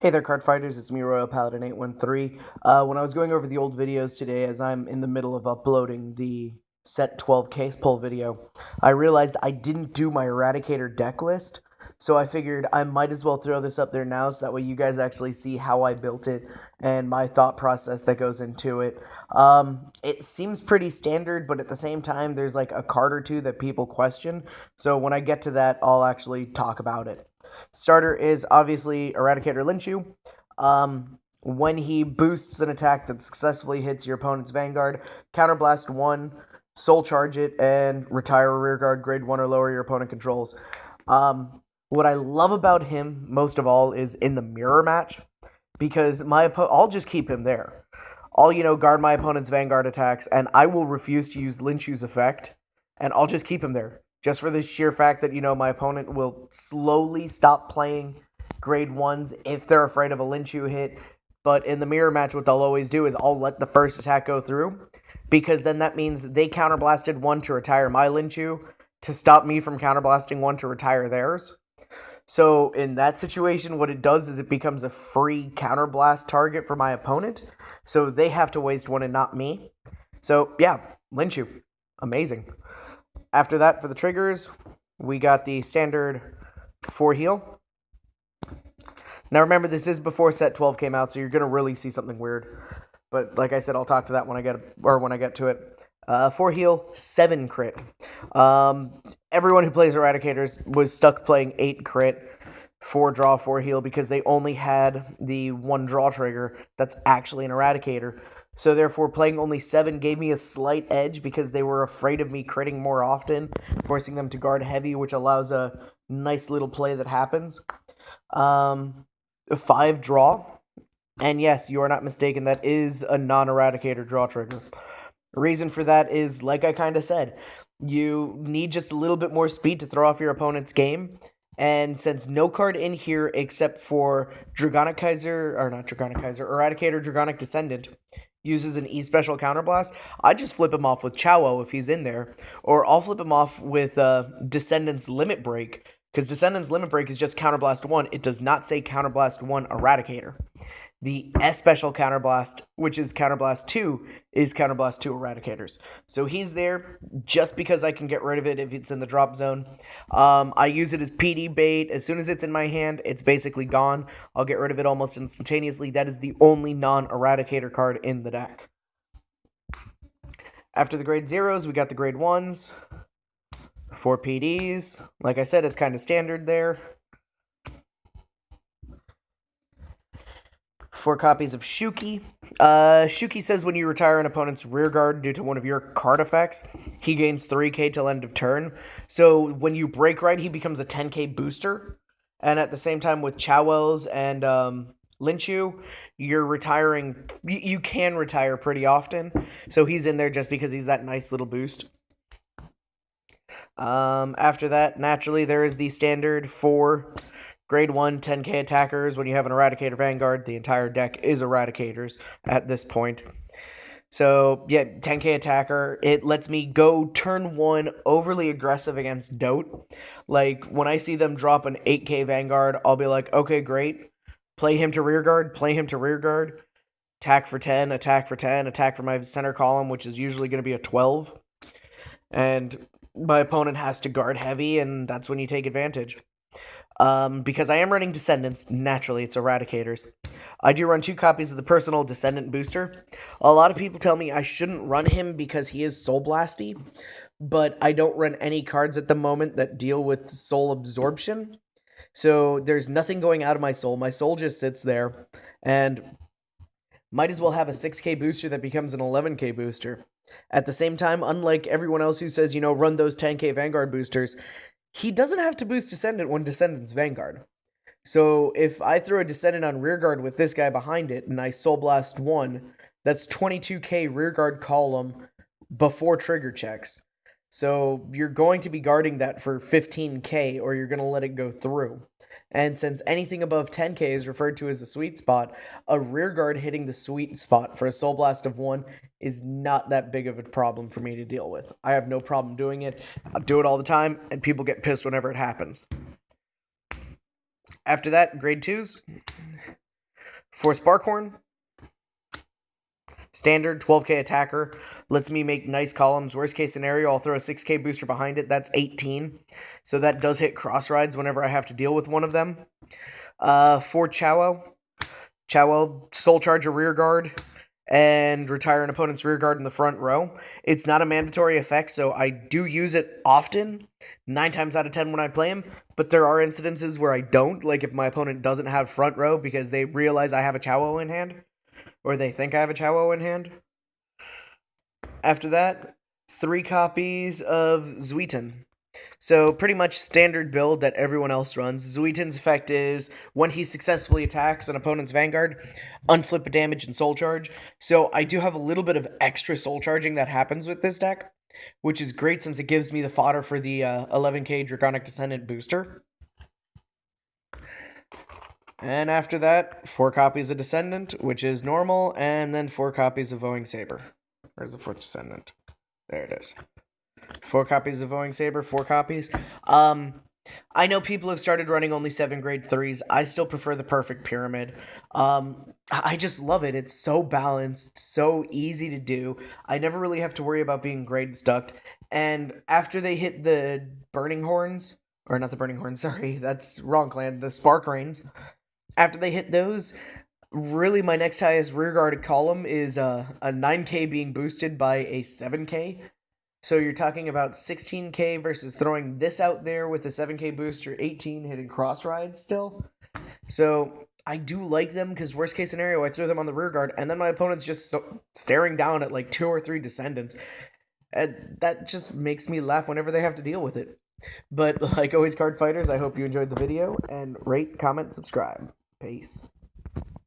Hey there, card fighters. It's me, Royal Paladin 813. When I was going over the old videos today, as I'm in the middle of uploading the set 12 case pull video, I realized I didn't do my Eradicator deck list. So I figured I might as well throw this up there now so that way you guys actually see how I built it and my thought process that goes into it. It seems pretty standard, but at the same time, there's like a card or two that people question. So when I get to that, I'll actually talk about it. Starter is obviously Eradicator Linshu. When he boosts an attack that successfully hits your opponent's Vanguard, Counterblast 1, Soul Charge it, and retire a Rearguard grade 1 or lower your opponent controls. What I love about him most of all is in the mirror match, because I'll just keep him there. I'll, guard my opponent's Vanguard attacks, and I will refuse to use Linshu's effect, and I'll just keep him there. Just for the sheer fact that, my opponent will slowly stop playing grade 1s if they're afraid of a Linshu hit. But in the mirror match, what they'll always do is I'll let the first attack go through, because then that means they counterblasted 1 to retire my Linshu to stop me from counterblasting 1 to retire theirs. So in that situation, what it does is it becomes a free counterblast target for my opponent. So they have to waste 1 and not me. So yeah, Linshu. Amazing. After that, for the triggers, we got the standard 4 heal. Now remember, this is before set 12 came out, so you're going to really see something weird. But like I said, I'll talk to that when I get to it. 4 heal, 7 crit. Everyone who plays Eradicators was stuck playing 8 crit, 4 draw, 4 heal, because they only had the 1 draw trigger that's actually an Eradicator. So therefore, playing only 7 gave me a slight edge because they were afraid of me critting more often, forcing them to guard heavy, which allows a nice little play that happens. 5 draw. And yes, you are not mistaken, that is a non-Eradicator draw trigger. The reason for that is, like I kind of said, you need just a little bit more speed to throw off your opponent's game. And since no card in here except for Eradicator Dragonic Descendant uses an E-Special Counterblast, I just flip him off with Chowo if he's in there. Or I'll flip him off with Descendant's Limit Break, because Descendant's Limit Break is just Counterblast 1. It does not say Counterblast 1 Eradicator. The S-Special Counterblast, which is Counterblast 2, is Counterblast 2 Eradicators. So he's there just because I can get rid of it if it's in the drop zone. I use it as PD bait. As soon as it's in my hand, it's basically gone. I'll get rid of it almost instantaneously. That is the only non-Eradicator card in the deck. After the grade 0s, we got the grade 1s. 4 PDs. Like I said, it's kind of standard there. 4 copies of Shuki. Shuki says when you retire an opponent's rearguard due to one of your card effects, he gains 3k till end of turn. So when you break right, he becomes a 10k booster. And at the same time with Chowells and Linshu, you're retiring. You can retire pretty often. So he's in there just because he's that nice little boost. After that, naturally, there is the standard 4 grade 1 10k attackers. When you have an Eradicator Vanguard, the entire deck is Eradicators at this point. So, yeah, 10k attacker. It lets me go turn 1 overly aggressive against Dote. Like, when I see them drop an 8k Vanguard, I'll be like, okay, great. Play him to rearguard, play him to rearguard. Attack for 10, attack for 10, attack for my center column, which is usually going to be a 12. And my opponent has to guard heavy, and that's when you take advantage. Because I am running Descendants, naturally it's Eradicators. I do run 2 copies of the personal Descendant booster. A lot of people tell me I shouldn't run him because he is Soul Blasty, but I don't run any cards at the moment that deal with soul absorption. So there's nothing going out of my soul. My soul just sits there, and might as well have a 6k booster that becomes an 11k booster. At the same time, unlike everyone else who says, run those 10k Vanguard boosters, he doesn't have to boost Descendant when Descendant's Vanguard. So if I throw a Descendant on Rearguard with this guy behind it, and I Soul Blast 1, that's 22k Rearguard column before trigger checks. So you're going to be guarding that for 15k, or you're going to let it go through. And since anything above 10k is referred to as a sweet spot, a rearguard hitting the sweet spot for a Soul Blast of 1 is not that big of a problem for me to deal with. I have no problem doing it. I do it all the time, and people get pissed whenever it happens. After that, grade 2s. For Sparkhorn, standard 12k attacker, lets me make nice columns. Worst case scenario, I'll throw a 6k booster behind it. That's 18. So that does hit cross rides whenever I have to deal with one of them. For Chowo, Soul Charge a rear guard and retire an opponent's rear guard in the front row. It's not a mandatory effect, so I do use it often, 9 times out of 10 when I play him, but there are incidences where I don't, like if my opponent doesn't have front row because they realize I have a Chowo in hand, or they think I have a Chowo in hand. After that, 3 copies of Zuiton. So pretty much standard build that everyone else runs. Zuiton's effect is when he successfully attacks an opponent's vanguard, unflip a damage and soul charge. So I do have a little bit of extra soul charging that happens with this deck, which is great since it gives me the fodder for the 11k Draconic Descendant booster. And after that, 4 copies of Descendant, which is normal, and then 4 copies of Vowing Saber. Where's the 4th Descendant? There it is. 4 copies of Vowing Saber, 4 copies. I know people have started running only 7 grade 3s. I still prefer the Perfect Pyramid. I just love it. It's so balanced, so easy to do. I never really have to worry about being grade stuck. And after they hit the Burning Horns, or not the Burning Horns, sorry, that's wrong clan, the Spark Rains. After they hit those, really my next highest rearguarded column is a 9k being boosted by a 7k. So you're talking about 16k versus throwing this out there with a 7k booster, 18 hitting cross rides still. So I do like them because worst case scenario, I throw them on the rear guard and then my opponent's just staring down at like 2 or 3 Descendants. And that just makes me laugh whenever they have to deal with it. But like always, card fighters, I hope you enjoyed the video and rate, comment, subscribe. Peace.